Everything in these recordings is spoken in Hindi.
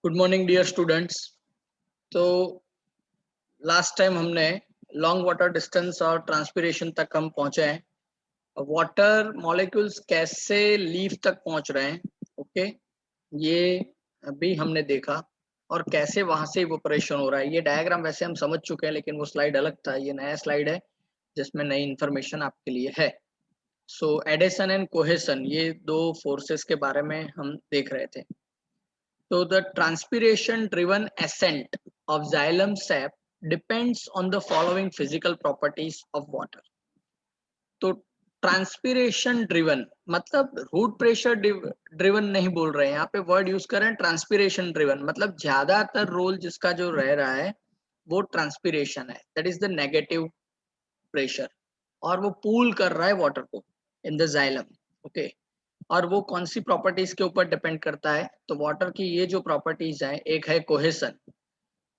Good morning dear students. तो लास्ट टाइम हमने लॉन्ग वाटर डिस्टेंस और ट्रांसपिरेशन तक हम पहुंचे हैं। वाटर मॉलिक्यूल्स कैसे लीफ तक पहुंच रहे हैं, ओके, ये अभी हमने देखा। और कैसे वहां से इवोपरेशन हो रहा है। ये डायग्राम वैसे हम समझ चुके हैं, लेकिन वो स्लाइड अलग था। ये नया स्लाइड है जिसमें नई इंफॉर्मेशन आपके लिए है। सो एडिशन एंड कोहेशन, ये दो फोर्सेस के बारे में हम देख रहे थे। So the transpiration driven ascent of xylem sap depends on the following physical properties of water. तो ट्रांसपिरेशन ड्रिवन मतलब रूट प्रेशर ड्रिवन नहीं बोल रहे हैं, यहाँ पे वर्ड यूज कर रहे हैं ट्रांसपिरेशन ड्रिवन। मतलब ज्यादातर रोल जिसका जो रह रहा है वो ट्रांसपिरेशन है, that is the negative pressure. और वो पूल कर रहा है वाटर को इन द जाइलम, ओके। और वो कौन सी प्रॉपर्टीज के ऊपर डिपेंड करता है? तो वाटर की ये जो प्रॉपर्टीज हैं, एक है कोहेशन।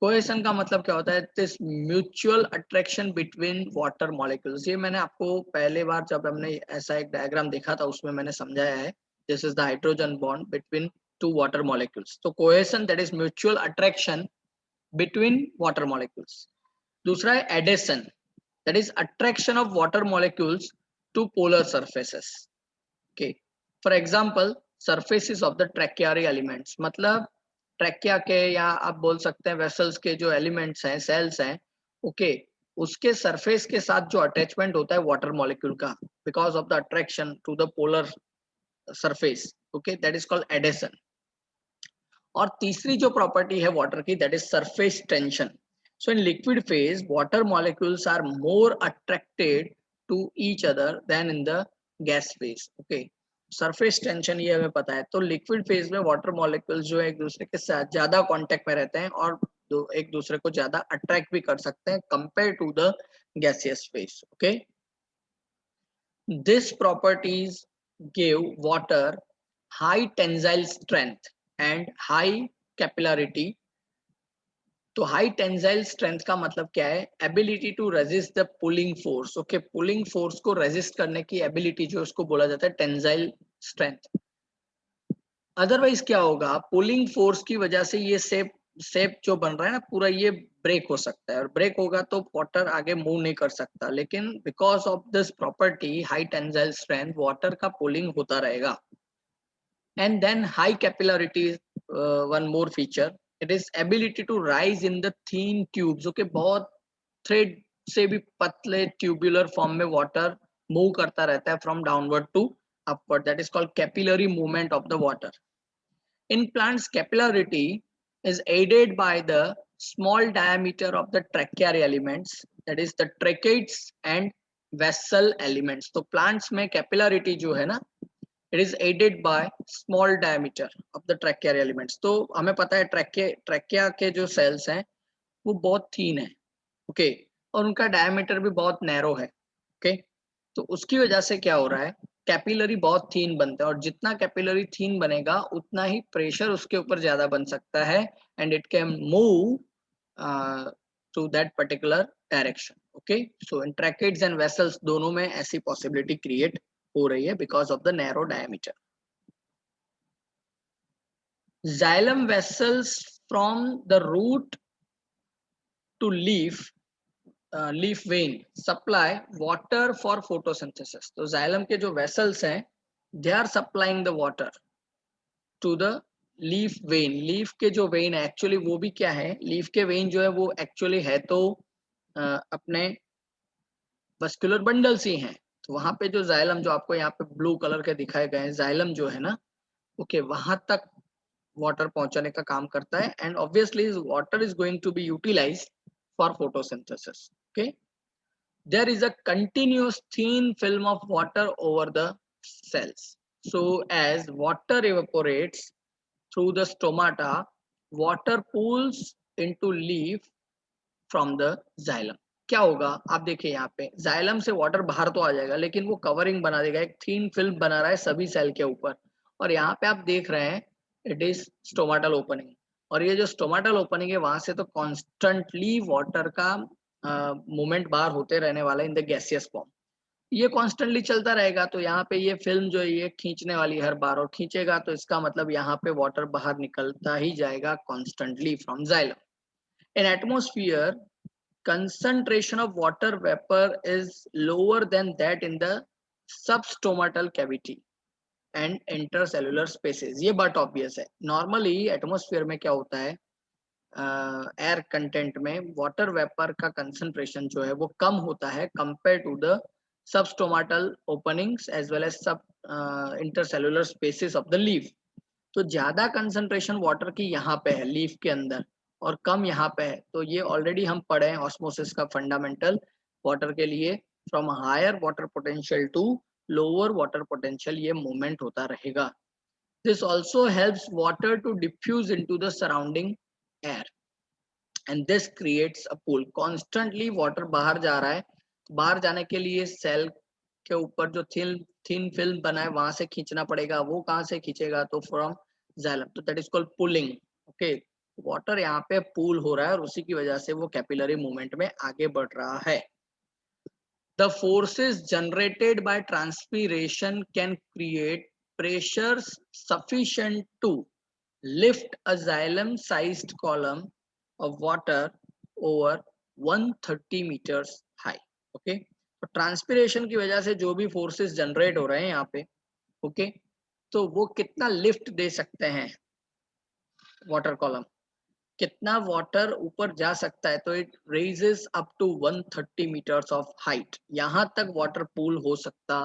कोहेशन का मतलब क्या होता है? This mutual attraction between water molecules. ये मैंने आपको पहले बार जब हमने ऐसा एक डायग्राम देखा था उसमें मैंने समझाया है। This is the hydrogen bond between two water molecules. तो cohesion that is mutual attraction between water molecules. दूसरा है adhesion, that is attraction of water molecules to polar surfaces, okay. For example surfaces of the tracheary elements, मतलब ट्रैकिया के या आप बोल सकते हैं वेसल्स के जो एलिमेंट्स हैं, सेल्स हैं, ओके, उसके सरफेस के साथ जो अटैचमेंट होता है वाटर मॉलिक्यूल का, because of the attraction to the polar surface, okay, that is called adhesion. और तीसरी जो प्रॉपर्टी है वाटर की, that is surface tension. So in liquid phase water molecules are more attracted to each other than in the gas phase, okay. Surface tension ये हमें पता है। तो लिक्विड फेज में वाटर मॉलिक्यूल्स जो है एक दूसरे के साथ ज्यादा कांटेक्ट में रहते हैं और एक दूसरे को ज्यादा अट्रैक्ट भी कर सकते हैं compare to the gaseous phase, okay. This properties give water high tensile strength and high capillarity. तो हाई टेंसाइल स्ट्रेंथ का मतलब क्या है? Ability to resist the pulling force, okay. Pulling force को रेजिस्ट करने की एबिलिटी जो उसको बोला जाता है टेंसाइल स्ट्रेंथ। अदरवाइज क्या होगा? पुलिंग फोर्स की वजह से ये शेप जो बन रहा है ना पूरा, ये ब्रेक हो सकता है। और ब्रेक होगा तो वाटर आगे मूव नहीं कर सकता। लेकिन because of this property high tensile strength, water का पुलिंग होता रहेगा। And then high capillarity is one more feature. It is ability to rise in the thin tubes, okay। बहुत थ्रेड से भी पतले ट्यूबुलर फॉर्म में वाटर मूव करता रहता है from downward to upward, that is called capillary movement of the water. In plants, capillarity is aided by the small diameter of the tracheary elements, that is the tracheids and vessel elements। तो plants में capillarity जो है ना, it is aided by small diameter of the tracheary elements. तो हमें पता है ट्रैकिया के जो सेल्स हैं वो बहुत थीन है, ओके, और उनका डायमीटर भी बहुत नैरो है, ओके। तो उसकी वजह से क्या हो रहा है? कैपिलरी बहुत थीन बनता है, और जितना कैपिलरी थीन बनेगा उतना ही प्रेशर उसके ऊपर ज्यादा बन सकता है, and it can move to that particular direction, okay. So in tracheids and vessels दोनों में ऐसी पॉसिबिलिटी क्रिएट हो रही है because of the narrow diameter. Xylem vessels from the root to leaf vein supply water for photosynthesis। तो xylem के जो vessels हैं, they are supplying the water to the leaf vein। Leaf के जो वेन है एक्चुअली वो भी क्या है? लीफ के वेन जो है वो एक्चुअली है तो अपने मस्कुलर बंडल्स ही हैं। तो वहां पे जो जाइलम जो आपको यहाँ पे ब्लू कलर के दिखाए गए हैं, जाइलम जो है ना, ओके, वहां तक वाटर पहुंचाने का काम करता है। And obviously water is going to be utilised for photosynthesis, okay. There is a continuous thin film of water over the cells. So as water evaporates through the stomata, water pools into leaf from the xylem। क्या होगा? आप देखिए यहाँ पे जाइलम से वाटर बाहर तो आ जाएगा, लेकिन वो कवरिंग बना देगा, एक थीन फिल्म बना रहा है सभी सेल के ऊपर। और यहाँ पे आप देख रहे हैं इट इज स्टोमाटल ओपनिंग। और ये जो स्टोमाटल ओपनिंग है वहां से तो कॉन्स्टेंटली वाटर का मूवमेंट बाहर होते रहने वाला है इन द गैसियस फॉर्म। ये कॉन्स्टेंटली चलता रहेगा, तो यहाँ पे ये फिल्म जो है ये खींचने वाली हर बार, और खींचेगा तो इसका मतलब यहाँ पे वाटर बाहर निकलता ही जाएगा constantly from xylem. In atmosphere concentration of water vapor is lower than that in the substomatal cavity and intercellular spaces। ये बात ऑब्वियस है। नॉर्मली एटमोस्फियर में क्या होता है, एयर कंटेंट में वाटर वेपर का कंसंट्रेशन जो है वो कम होता है compare to the substomatal openings as well as sub intercellular spaces of the leaf. तो ज्यादा कंसंट्रेशन वाटर की यहाँ पे है लीफ के अंदर और कम यहाँ पे है, तो ये ऑलरेडी हम पढ़े हैं ऑस्मोसिस का फंडामेंटल वाटर के लिए। From higher water potential to lower water potential ये मूवमेंट होता रहेगा। This also helps water to diffuse into the surrounding air and this creates a pool. Constantly water बाहर जा रहा है, बाहर जाने के लिए सेल के ऊपर जो थिन फिल्म बना है वहां से खींचना पड़ेगा। वो कहाँ से खींचेगा, तो फ्रॉम जाइलम, तो that is called pulling. Okay, water यहाँ पे पूल हो रहा है और उसी की वजह से वो कैपिलरी मूवमेंट में आगे बढ़ रहा है। The forces generated by transpiration can create pressures sufficient to lift a xylem sized column of water over 130 meters high। Okay, तो ट्रांसपीरेशन की वजह से जो भी फोर्सेस जनरेट हो रहे हैं यहाँ पे, ओके, तो वो कितना लिफ्ट दे सकते हैं वाटर कॉलम, कितना वाटर ऊपर जा सकता है, तो it raises up to 130 metres of height, यहाँ तक वाटर पूल हो सकता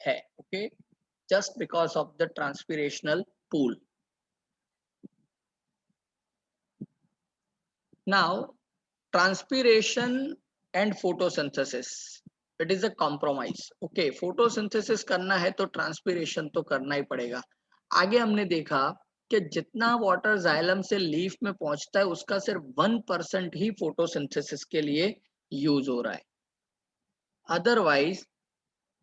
है। Okay, just because of the transpirational pull. Now, transpiration and photosynthesis, it is a compromise। Okay, photosynthesis करना है तो ट्रांसपीरेशन तो करना ही पड़ेगा। आगे हमने देखा कि जितना वाटर जाइलम से लीफ में पहुंचता है उसका सिर्फ 1% ही फोटोसिंथेसिस के लिए यूज हो रहा है, अदरवाइज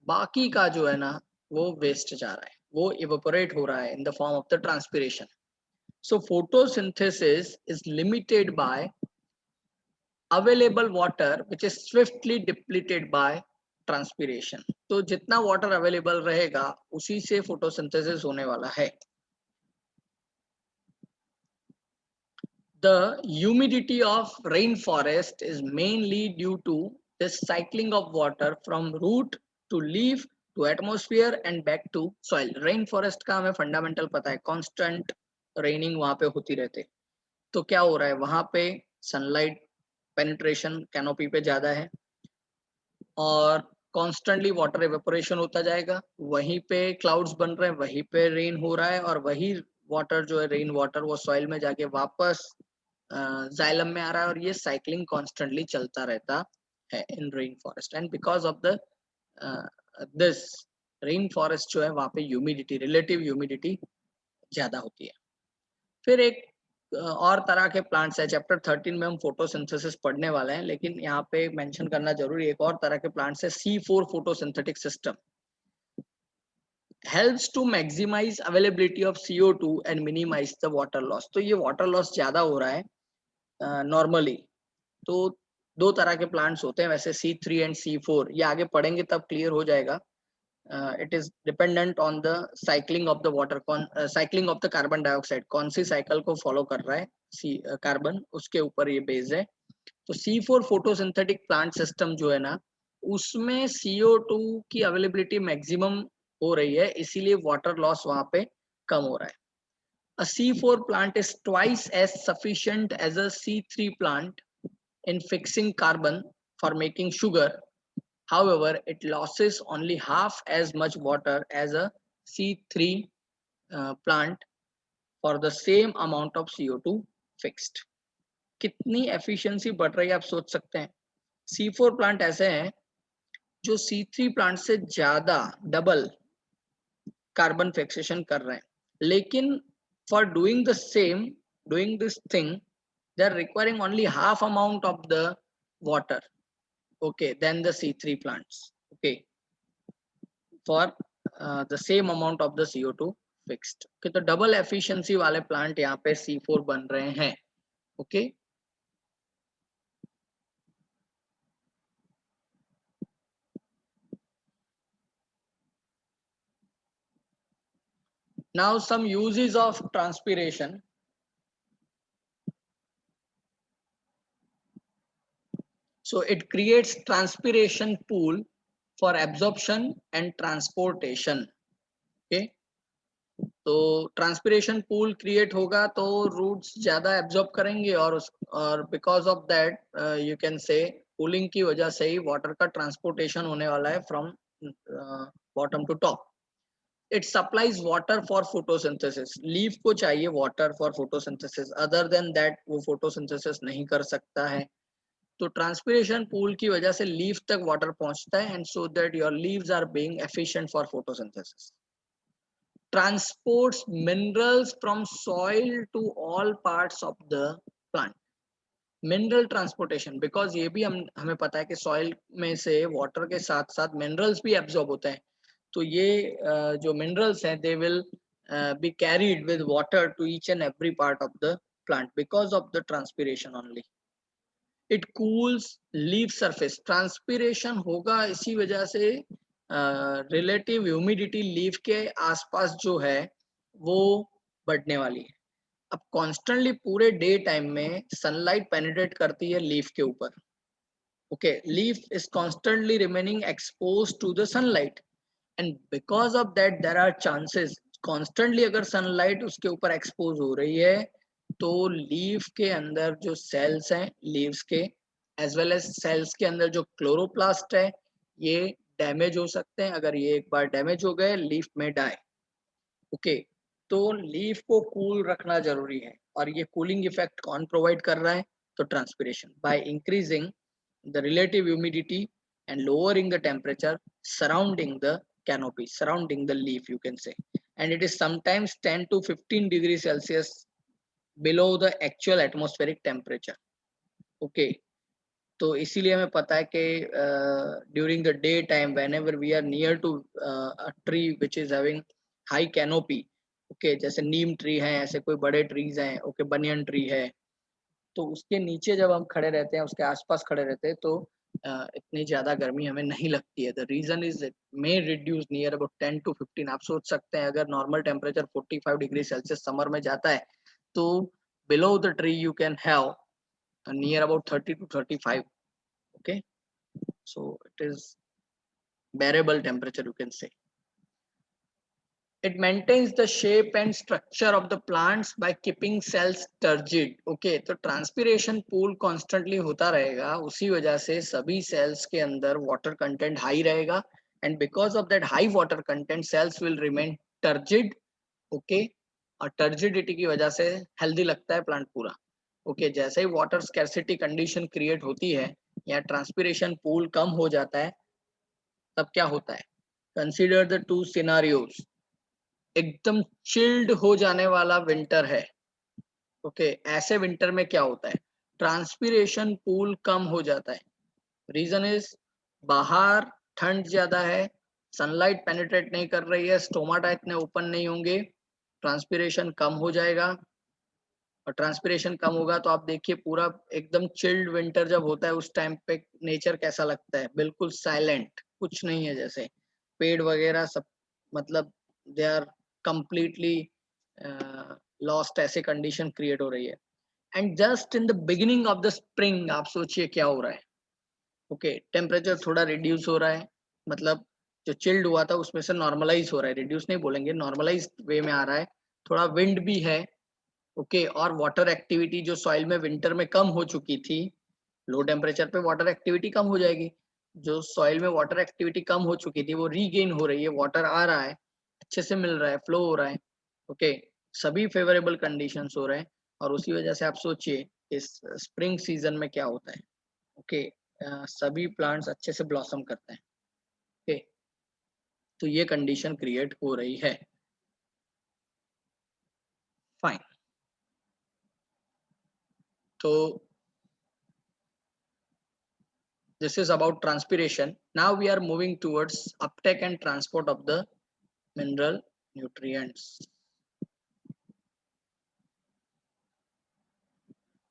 बाकी का जो है ना वो वेस्ट जा रहा है, वो इवेपोरेट हो रहा है in the form of the transpiration. So photosynthesis is limited by available water which is swiftly depleted by transpiration। तो जितना वाटर अवेलेबल रहेगा उसी से फोटोसिंथेसिस होने वाला है। The humidity of rainforest is mainly due to this cycling of water from root to leaf to atmosphere and back to soil। rainforest का हमें फंडामेंटल पता है, constant raining वहां पे होती रहती। तो क्या हो रहा है वहां पे, सनलाइट पेनिट्रेशन कैनोपी पे ज्यादा है और कॉन्स्टेंटली वाटर इवेपोरेशन होता जाएगा, वहीं पे क्लाउड्स बन रहे हैं, वहीं पे रेन हो रहा है और वही वाटर जो है रेन वाटर वो सॉइल में जाके वापस जाइलम में आ रहा है और ये साइक्लिंग कॉन्स्टेंटली चलता रहता है in rain forest. And because of the this rain forest जो है वहाँ पे ह्यूमिडिटी, रिलेटिव ह्यूमिडिटी ज्यादा होती है। फिर एक और तरह के प्लांट्स है, चैप्टर 13 में हम फोटोसिंथेसिस पढ़ने वाले हैं, लेकिन यहाँ पे मेंशन करना जरूरी है, एक और तरह के प्लांट्स है C4 photosynthetic system. Helps to maximise availability of CO2 and minimise the water loss. तो ये वाटर लॉस ज्यादा हो रहा है नॉर्मली। तो दो तरह के प्लांट्स होते हैं वैसे, C3 एंड C4, ये आगे पढ़ेंगे तब क्लियर हो जाएगा। It is dependent on the cycling of the water, cycling of the carbon dioxide, कौन सी साइकिल को फॉलो कर रहा है कार्बन, उसके ऊपर ये बेस्ड है। तो C4 फोटोसिंथेटिक प्लांट सिस्टम जो है ना उसमें CO2 की अवेलेबिलिटी मैक्सिमम हो रही है, इसीलिए वाटर लॉस वहां पे कम हो रहा है। A C4 plant is twice as sufficient as a C3 plant in fixing carbon for making sugar। However, it loses only half as much water as a C3 plant for the same amount of CO2 fixed। कितनी एफिशिएंसी बढ़ रही है आप सोच सकते हैं। C4 प्लांट ऐसे हैं जो C3 प्लांट से ज्यादा डबल कार्बन फिक्सेशन कर रहे हैं, लेकिन for doing the same, doing this thing, they are requiring only half amount of the water, okay, than the C3 plants, okay, for the same amount of the CO2 fixed। okay, तो डबल एफिशिएंसी वाले प्लांट यहाँ पे C4 बन रहे हैं। okay, Now some uses of transpiration. So it creates transpiration pool for absorption and transportation. Okay. तो ट्रांसपिरेशन पूल क्रिएट होगा तो रूट्स ज्यादा एब्जॉर्ब करेंगे और because of that you can से कूलिंग की वजह से ही वाटर का ट्रांसपोर्टेशन होने वाला है from bottom to top. It supplies water for photosynthesis. Leaf को चाहिए water for photosynthesis, other than that वो फोटोसिंथेसिस नहीं कर सकता है. तो ट्रांसपिरेशन पूल की वजह से लीफ तक वाटर पहुंचता है and so that your leaves are being efficient for photosynthesis. Transports minerals from soil to all parts of the plant. Mineral transportation, because ये भी हमें पता है कि सॉइल में से वाटर के साथ साथ मिनरल्स भी एब्जॉर्ब होते हैं. तो ये जो मिनरल्स हैं they will be carried with water to each and every part of the plant because of the transpiration only. It cools leaf surface. Transpiration होगा इसी वजह से रिलेटिव ह्यूमिडिटी लीफ के आसपास जो है वो बढ़ने वाली है. अब कॉन्स्टेंटली पूरे डे टाइम में सनलाइट पेनिट्रेट करती है लीफ के ऊपर. Okay, leaf is constantly remaining expose to the sunlight and because of that there are chances, constantly अगर सनलाइट उसके ऊपर एक्सपोज हो रही है तो लीफ के अंदर जो सेल्स हैं लीव्स के एज वेल एज सेल्स के अंदर जो क्लोरोप्लास्ट है ये डैमेज हो सकते हैं. अगर ये एक बार डैमेज हो गए लीफ में डाई. ओके, तो लीफ को कूल रखना जरूरी है. और ये कूलिंग इफेक्ट कौन प्रोवाइड कर रहा है? तो transpiration. By increasing the relative humidity and lowering the temperature surrounding the canopy, surrounding the leaf you can say, and it is sometimes 10 to 15 degrees Celsius below the actual atmospheric temperature. Okay, तो इसीलिए हमें पता है कि during the day time whenever we are near to a tree which is having high canopy, okay, जैसे नीम ट्री है, ऐसे कोई बड़े ट्रीज हैं, ओके, बनियन ट्री है, तो उसके नीचे जब हम खड़े रहते हैं, उसके आसपास खड़े रहते हैं तो इतनी ज्यादा गर्मी हमें नहीं लगती है. The reason is may reduce near about 10 to 15. आप सोच सकते हैं अगर normal temperature 45 degree Celsius summer में जाता है तो below the tree you can have near about 30 to 35. Okay, so it is bearable temperature you can say. It maintains the shape and structure of the plants by keeping cells turgid. Okay, तो transpiration pool constantly होता रहेगा, उसी वजह से सभी cells के अंदर water content high रहेगा and because of that high water content cells will remain turgid. Okay, और turgidity की वजह से healthy लगता है plant पूरा. Okay, जैसे ही water scarcity condition create होती है या ट्रांसपिरेशन पूल कम हो जाता है तब क्या होता है? Consider the two scenarios. एकदम चिल्ड हो जाने वाला विंटर है. ओके, ऐसे विंटर में क्या होता है? ट्रांसपिरेशन पूल कम हो जाता है. रीजन इज बाहर ठंड ज्यादा है, सनलाइट पेनिट्रेट नहीं कर रही है, स्टोमाटा इतने ओपन नहीं होंगे, ट्रांसपिरेशन कम हो जाएगा. और ट्रांसपिरेशन कम होगा तो आप देखिए पूरा एकदम चिल्ड विंटर जब होता है उस टाइम पे नेचर कैसा लगता है? बिल्कुल साइलेंट, कुछ नहीं है, जैसे पेड़ वगैरह सब मतलब दे आर कंप्लीटली लॉस्ट, ऐसे कंडीशन क्रिएट हो रही है. And just in the beginning of the spring आप सोचिए क्या हो रहा है. ओके, टेम्परेचर थोड़ा रिड्यूस हो रहा है, मतलब जो चिल्ड हुआ था उसमें से नॉर्मलाइज हो रहा है, रिड्यूस नहीं बोलेंगे, नॉर्मलाइज वे में आ रहा है. थोड़ा विंड भी है. ओके, और वाटर एक्टिविटी जो सॉइल में विंटर में कम हो चुकी थी, लो टेम्परेचर पे वाटर एक्टिविटी कम हो जाएगी. जो सॉइल में वाटर एक्टिविटी कम हो चुकी थी वो रीगेन हो रही है, वाटर आ रहा है, अच्छे से मिल रहा है, फ्लो हो रहा है. ओके, सभी फेवरेबल कंडीशंस हो रहे हैं और उसी वजह से आप सोचिए इस स्प्रिंग सीजन में क्या होता है. ओके, सभी प्लांट्स अच्छे से ब्लॉसम करते हैं. ओके, तो ये कंडीशन क्रिएट हो रही है. फाइन. तो this is about transpiration. Now we are moving towards uptake and transport of the mineral nutrients.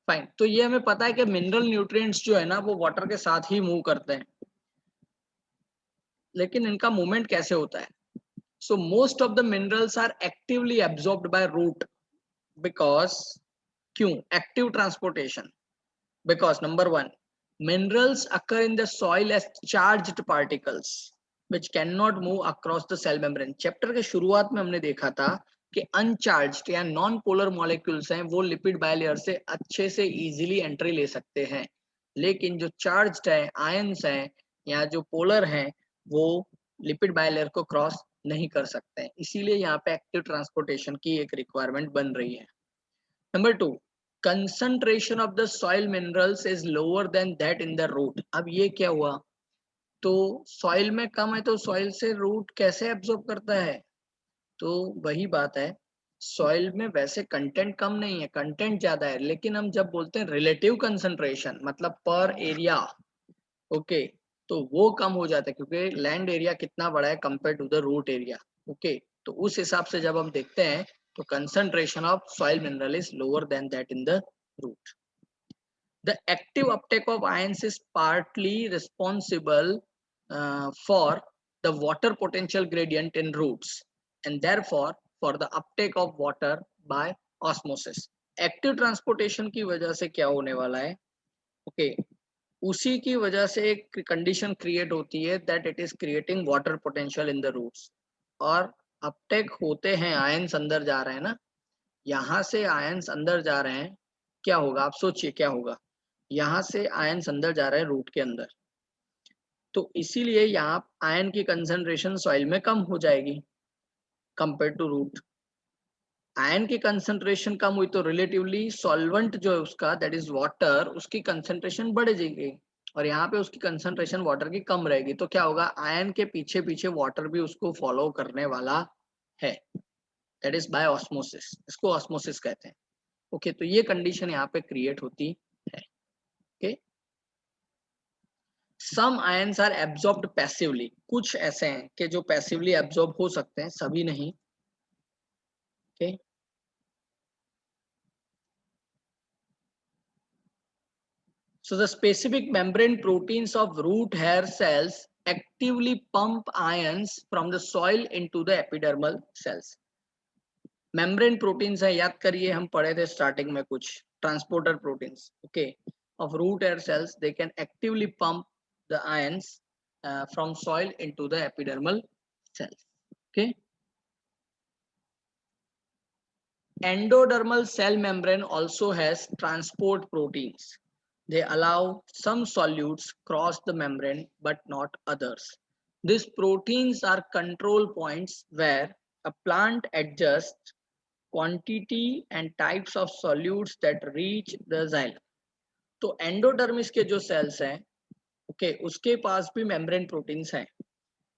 Fine. तो ये हमें पता है कि मिनरल न्यूट्रिएंट्स जो है ना वो वाटर के साथ ही मूव करते हैं, लेकिन इनका मूवमेंट कैसे होता है? So most of the minerals are actively absorbed by root because क्यों active transportation? Because number one, minerals occur in the soil as charged particles which cannot move across the cell membrane. Chapter के शुरुआत में हमने देखा था कि अनचार्ज्ड या नॉन पोलर मॉलिक्यूल्स हैं वो लिपिड बायलेयर से अच्छे से इजीली एंट्री ले सकते हैं, लेकिन जो चार्ज्ड है आयंस हैं या जो पोलर हैं वो लिपिड बायलेयर को क्रॉस नहीं कर सकते हैं, इसीलिए यहाँ पे एक्टिव ट्रांसपोर्टेशन की एक रिक्वायरमेंट बन रही है. Number two, concentration of the soil minerals is lower than that in the root. अब ये क्या हुआ, तो सॉइल में कम है तो सॉइल से रूट कैसे एब्जॉर्ब करता है? तो वही बात है, सॉइल में वैसे कंटेंट कम नहीं है, कंटेंट ज्यादा है, लेकिन हम जब बोलते हैं रिलेटिव कंसंट्रेशन मतलब पर एरिया, ओके, तो वो कम हो जाता है क्योंकि लैंड एरिया कितना बड़ा है compare to the root area. Okay, तो उस हिसाब से जब हम देखते हैं तो concentration of soil mineral is lower than that in the root. The active uptake of ions is partly responsible for the water potential gradient in roots and therefore for the uptake of water by osmosis. Active transportation की वजह से क्या होने वाला है? Okay, उसी की वजह से एक कंडीशन क्रिएट होती है that it is creating water potential in the roots, और अपटेक होते हैं आयंस अंदर जा रहे हैं ना, यहाँ से आयंस अंदर जा रहे हैं, क्या होगा आप सोचिए क्या होगा, यहाँ से आयंस अंदर जा रहे हैं रूट के अंदर, तो इसीलिए यहाँ आयन की कंसंट्रेशन सॉइल में कम हो जाएगी कंपेयर टू रूट. आयन की कंसंट्रेशन कम हुई तो रिलेटिवली सॉल्वेंट जो है उसका दैट इज वाटर, उसकी कंसंट्रेशन बढ़ जाएगी और यहाँ पे उसकी कंसंट्रेशन वाटर की कम रहेगी, तो क्या होगा आयन के पीछे पीछे वाटर भी उसको फॉलो करने वाला है, दैट इज बाय ऑस्मोसिस, इसको ऑस्मोसिस कहते हैं. ओके, तो ये कंडीशन यहाँ पे क्रिएट होती है. Okay, some ions are absorbed passively, कुछ ऐसे हैं कि जो पैसिवली एब्जॉर्ब हो सकते हैं, सभी नहीं. Okay, so the specific membrane proteins of root hair cells actively pump ions from the soil into the epidermal cells. Membrane proteins है, याद करिए हम पढ़े थे स्टार्टिंग में कुछ transporter proteins, okay, of root hair cells, they can actively pump the ions from soil into the epidermal cells. Okay, endodermal cell membrane also has transport proteins. They allow some solutes cross the membrane but not others. These proteins are control points where a plant adjusts quantity and types of solutes that reach the xylem. तो एंडोडर्मिस के जो सेल्स हैं, ओके, उसके पास भी मेम्ब्रेन प्रोटीन्स हैं,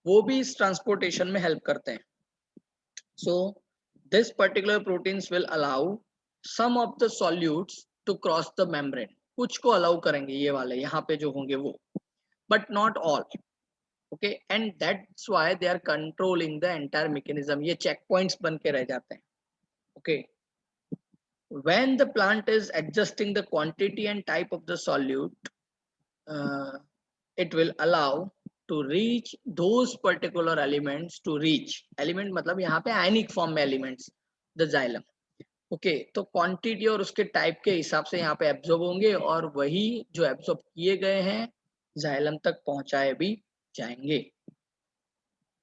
वो भी इस ट्रांसपोर्टेशन में हेल्प करते हैं. So this particular proteins will allow some of the solutes to cross the membrane. कुछ को अलाउ करेंगे ये वाले यहाँ पे जो होंगे वो, but not all. Okay, and that's why they are controlling the entire mechanism. ये checkpoints बन के रह जाते हैं. Okay, when the plant is adjusting the quantity and type of the solute, it will allow to reach those particular elements, to reach element मतलब यहाँ पे आयनिक फॉर्म में एलिमेंट्स, द जाइलम. ओके, तो क्वांटिटी और उसके टाइप के हिसाब से यहाँ पे एब्जॉर्ब होंगे और वही जो एब्जॉर्ब किए गए हैं जाइलम तक पहुंचाए भी जाएंगे.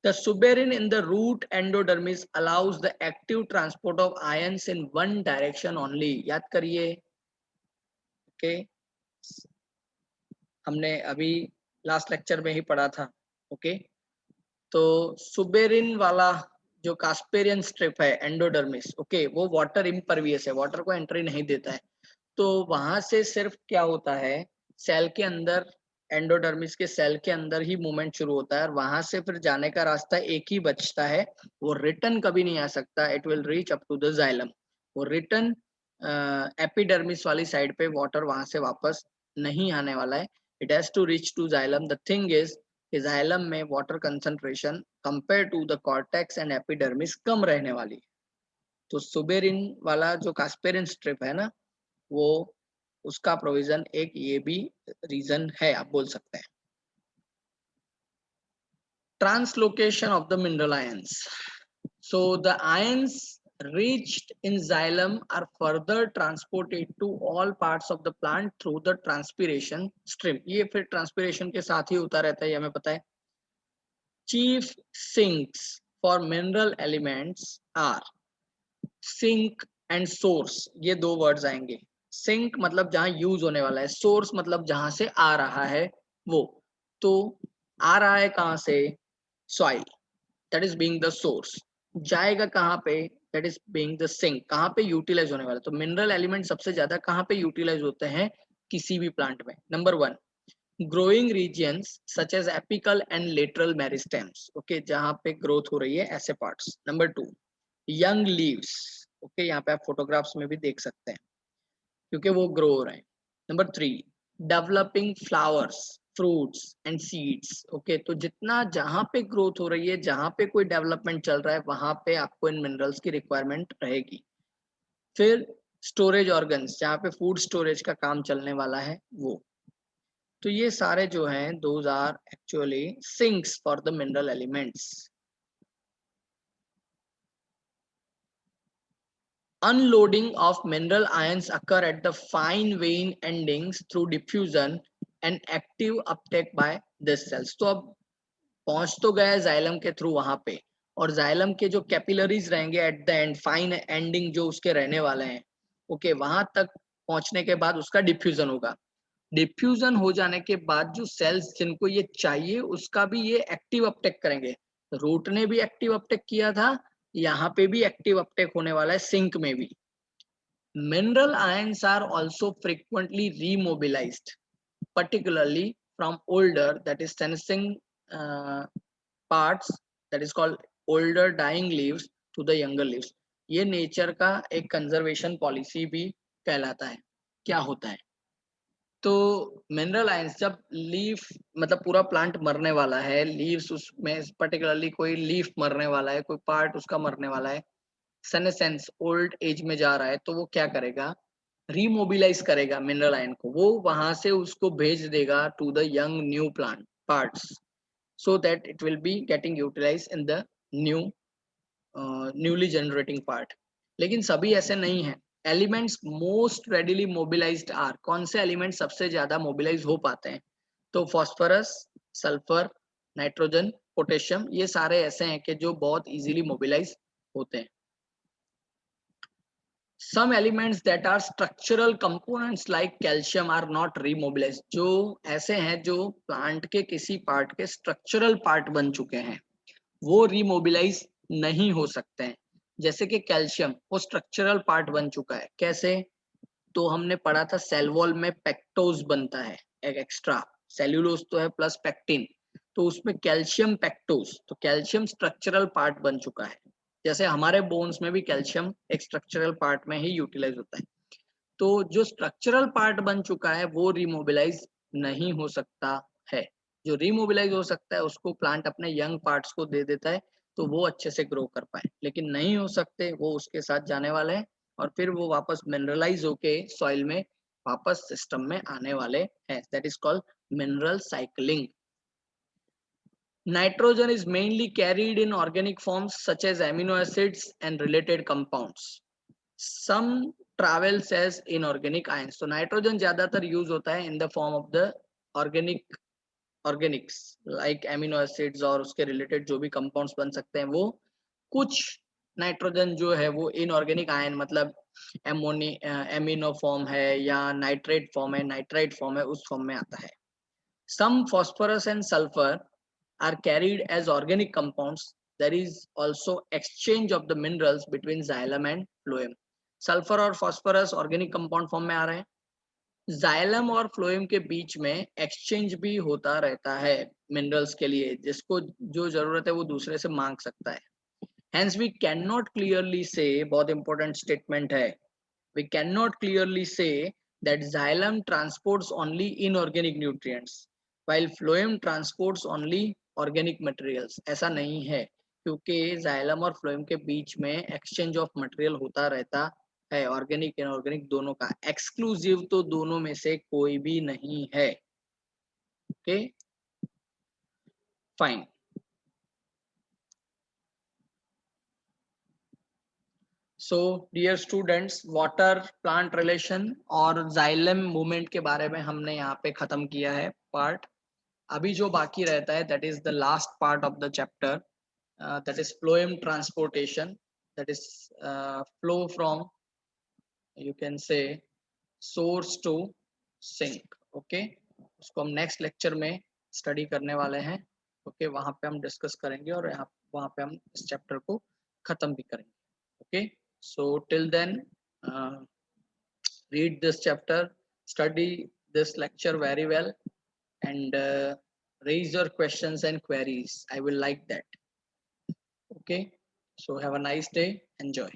The suberin in the root endodermis allows the active transport of ions in one direction only. याद करिए. ओके, हमने अभी लास्ट लेक्चर में ही पढ़ा था. ओके, तो सुबेरिन वाला जो कास्पेरियन स्ट्रिप है एंडोडर्मिस, ओके, वो वाटर इम्परवियस है, वाटर को एंट्री नहीं देता है, तो वहां से सिर्फ क्या होता है, सेल के अंदर, एंडोडर्मिस के सेल के अंदर ही मूवमेंट शुरू होता है और वहां से फिर जाने का रास्ता एक ही बचता है, वो रिटर्न कभी नहीं आ सकता. It will reach up to the xylem. वो रिटर्न एपिडर्मिस वाली साइड पे वाटर वहां से वापस नहीं आने वाला है. It has to reach to xylem. The thing is xylem में water concentration compare to the cortex and epidermis कम रहने वाली है. तो सुबेरिन वाला जो कास्पेरिन स्ट्रिप है ना, वो उसका प्रोविजन एक ये भी रीजन है, आप बोल सकते हैं. Translocation of the mineral ions. So the ions reached in xylem are further transported to all parts of the plant through the transpiration stream. ये फिर transpiration के साथ ही होता रहता है, ये हमें पता है. Chief sinks for mineral elements are sink and source. ये दो words आएंगे. Sink मतलब जहां यूज होने वाला है, source मतलब जहां से आ रहा है वो. तो आ रहा है कहां से? Soil, that is being the source. जाएगा कहाँ पे? That is being the sink. कहाँ पे यूटिलाइज होने वाला? तो मिनरल एलिमेंट सबसे ज्यादा कहाँ पे यूटिलाइज होते हैं किसी भी प्लांट में? Number 1, growing regions such as apical and lateral meristems. Okay, जहाँ पे ग्रोथ हो रही है ऐसे parts. Number 2, young leaves. Okay, यहाँ पे आप फोटोग्राफ्स में भी देख सकते हैं क्योंकि वो ग्रो हो रहे हैं. Number 3, developing flowers, fruits and seeds. Okay, तो जितना जहां पे ग्रोथ हो रही है, जहां पे कोई डेवलपमेंट चल रहा है, वहां पे आपको इन मिनरल्स की रिक्वायरमेंट रहेगी. फिर स्टोरेज ऑर्गन्स, जहाँ पे फूड स्टोरेज का काम चलने वाला है वो. तो ये सारे जो हैं those are actually sinks for the mineral elements. Unloading of mineral ions occur at the fine vein endings through diffusion and active uptake by this cells. तो अब पहुंच तो गया जाइलम के थ्रू वहां पे, और जाइलम के जो कैपिलरीज रहेंगे at the end, fine ending जो उसके रहने वाले हैं, ओके, वहां तक पहुंचने के बाद उसका डिफ्यूजन होगा. डिफ्यूजन हो जाने के बाद जो सेल्स जिनको ये चाहिए उसका भी ये एक्टिव अपटेक करेंगे. रूट ने भी एक्टिव अपटेक किया था, यहाँ पे भी एक्टिव अपटेक होने वाला है सिंक में भी. Mineral ions are also frequently remobilized, particularly from older, that is sensing parts, that is called older dying leaves to the younger leaves. ये नेचर का एक कंजर्वेशन पॉलिसी भी कहलाता है. क्या होता है? तो मिनरल आयंस जब लीफ मतलब पूरा प्लांट मरने वाला है, लीव्स उसमें पर्टिकुलरली कोई लीफ मरने वाला है, कोई पार्ट उसका मरने वाला है, सेनेसेंस ओल्ड एज में जा रहा है, तो वो क्या करेगा? रीमोबिलाइज करेगा मिनरल आयन को. वो वहां से उसको भेज देगा to the young new plant parts, so that it will be getting utilize in the new newly generating part. लेकिन सभी ऐसे नहीं है. Elements most readily mobilized are. कौन से एलिमेंट सबसे ज्यादा मोबिलाइज हो पाते हैं? तो फॉस्फोरस, सल्फर, नाइट्रोजन, पोटेशियम, ये सारे ऐसे हैं कि जो बहुत इजीली मोबिलाइज होते हैं. Some elements that are structural components like calcium are not remobilized. जो ऐसे हैं जो प्लांट के किसी पार्ट के स्ट्रक्चरल पार्ट बन चुके हैं, वो रिमोबिलाइज नहीं हो सकते हैं. जैसे कि कैल्शियम, वो स्ट्रक्चरल पार्ट बन चुका है. कैसे? तो हमने पढ़ा था सेल वॉल में पेक्टोज बनता है, एक एक्स्ट्रा सेल्यूलोज तो है प्लस पेक्टिन, तो उसमें कैल्शियम पेक्टोज, तो कैल्शियम स्ट्रक्चरल पार्ट बन चुका है. जैसे हमारे बोन्स में भी कैल्शियम एक स्ट्रक्चरल पार्ट में ही यूटिलाइज होता है. तो जो स्ट्रक्चरल पार्ट बन चुका है वो रिमोबिलाइज नहीं हो सकता है. जो रिमोबिलाइज हो सकता है उसको प्लांट अपने यंग पार्ट्स को दे देता है, तो वो अच्छे से ग्रो कर पाए. लेकिन नहीं हो सकते, वो उसके साथ जाने वाले हैं और फिर वो वापस मिनरलाइज होके सॉइल में वापस सिस्टम में आने वाले हैं. That is called mineral cycling. Nitrogen is mainly carried in organic forms such as amino acids and related compounds. Some travels as inorganic ions. So nitrogen ज्यादातर यूज होता है in the form of the organics like amino acids और उसके related जो भी compounds बन सकते हैं वो. कुछ नाइट्रोजन जो है वो इनऑर्गेनिक आयन मतलब एमिनो फॉर्म है या नाइट्रेट फॉर्म है, नाइट्राइट फॉर्म है, उस फॉर्म में आता है. Some phosphorus and sulfur are carried as organic compounds. There is also exchange of the minerals between xylem and phloem. Sulphur और फॉस्फोरस ऑर्गेनिक कंपाउंड फॉर्म में आ रहे हैं. जाइलम और फ्लोएम के बीच में एक्सचेंज भी होता रहता है मिनरल्स के लिए, जिसको जो जरूरत है वो दूसरे से मांग सकता है. Hence we cannot clearly say, बहुत इंपॉर्टेंट स्टेटमेंट है, we cannot clearly say that xylem transports only inorganic nutrients while phloem transports only organic materials. ऐसा नहीं है, क्योंकि जाइलम और फ्लोएम के बीच में एक्सचेंज ऑफ मटेरियल होता रहता है, ऑर्गेनिक इनऑर्गेनिक दोनों का. एक्सक्लूसिव तो दोनों में से कोई भी नहीं है. Okay, fine. So dear students, water plant relation और जाइलम मूवमेंट के बारे में हमने यहाँ पे खत्म किया है पार्ट. अभी जो बाकी रहता है that is the last part of the chapter, that is phloem transportation, that is flow from, you can say, source to sink. Okay, उसको हम नेक्स्ट लेक्चर में स्टडी करने वाले हैं. ओके, वहां पे हम डिस्कस करेंगे और यहाँ वहां पे हम इस चैप्टर को खत्म भी करेंगे. Okay, so till then, read this chapter, study this lecture very well, and raise your questions and queries. I will like that. Okay, so have a nice day, enjoy.